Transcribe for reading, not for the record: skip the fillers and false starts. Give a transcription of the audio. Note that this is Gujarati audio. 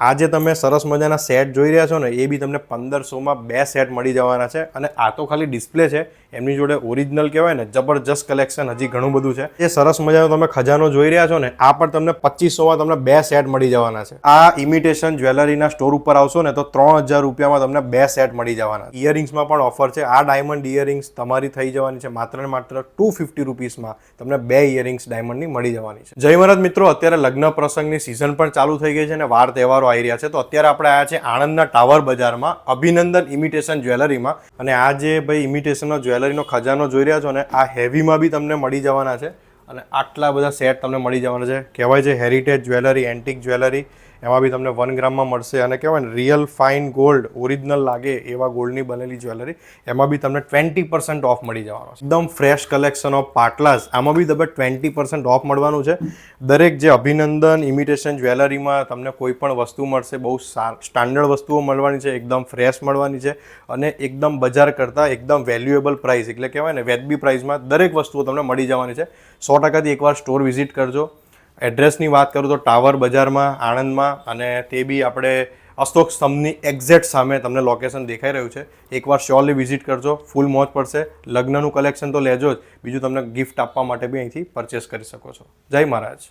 આ જે તમે સરસ મજાના સેટ જોઈ રહ્યા છો ને એ બી તમને 1500માં 2 સેટ મળી જવાના છે અને આ તો ખાલી ડિસ્પ્લે છે. એમની જોડે ઓરિજિનલ કહેવાય ને જબરજસ્ત કલેક્શન હજી ઘણું બધું છે. એ સરસ મજાનો તમે ખજાનો જોઈ રહ્યા છો ને આ પણ તમને 2500માં તમને 2 સેટ મળી જવાના છે. આ ઇમિટેશન જ્વેલરીના સ્ટોર ઉપર આવશો ને તો 3000 રૂપિયામાં તમને 2 સેટ મળી જવાના. ઇયરિંગ્સમાં પણ ઓફર છે. આ ડાયમંડ ઇયરિંગ્સ તમારી થઈ જવાની છે માત્ર ને માત્ર 250 રૂપીસમાં તમને 2 ઇયરિંગ્સ ડાયમંડની મળી જવાની છે. જય મહારાજ મિત્રો, અત્યારે લગ્ન પ્રસંગની સિઝન પણ ચાલુ થઈ ગઈ છે અને વાર તહેવારો આવી રહ્યા છે. તો અત્યારે આપણે આવ્યા છે આણંદના ટાવર બજારમાં અભિનંદન ઇમિટેશન જ્વેલરીમાં. અને આ જે ભાઈ ઇમિટેશનનો જ્વેલરીનો ખજાનો જોઈ રહ્યા છો ને આ હેવીમાં બી તમને મળી જવાના છે અને આટલા બધા સેટ તમને મળી જવાના છે. કહેવાય છે હેરિટેજ જ્વેલરી, એન્ટિક જ્વેલરી, એમાં બી તમને 1 ગ્રામમાં મળશે અને કહેવાય ને રિયલ ફાઇન ગોલ્ડ, ઓરિજિનલ લાગે એવા ગોલ્ડની બનેલી જ્વેલરી, એમાં બી તમને 20% ઓફ મળી જવાનો છે. એકદમ ફ્રેશ કલેક્શન ઓફ પાટલાસ, આમાં બી તમને 20% ઓફ મળવાનું છે. દરેક જે અભિનંદન ઇમિટેશન જ્વેલરીમાં તમને કોઈ પણ વસ્તુ મળશે, બહુ સ્ટાન્ડર્ડ વસ્તુઓ મળવાની છે, એકદમ ફ્રેશ મળવાની છે અને એકદમ બજાર કરતાં એકદમ વેલ્યુએબલ પ્રાઇસ, એટલે કહેવાય ને વ્યાજબી પ્રાઇસમાં દરેક વસ્તુઓ તમને મળી જવાની છે. 100%થી એકવાર સ્ટોર વિઝિટ કરજો. એડ્રેસની વાત કરું તો ટાવર બજારમાં આણંદમાં, અને તે બી આપણે અશોક સ્તંભની એક્ઝેક્ટ સામે તમને લોકેશન દેખાઈ રહ્યું છે. એકવાર શ્યોરલી વિઝિટ કરજો, ફૂલ મોજ પડશે. લગ્નનું કલેક્શન તો લેજો જ, બીજું તમને ગિફ્ટ આપવા માટે બી અહીંથી પરચેસ કરી શકો છો. જય મહારાજ.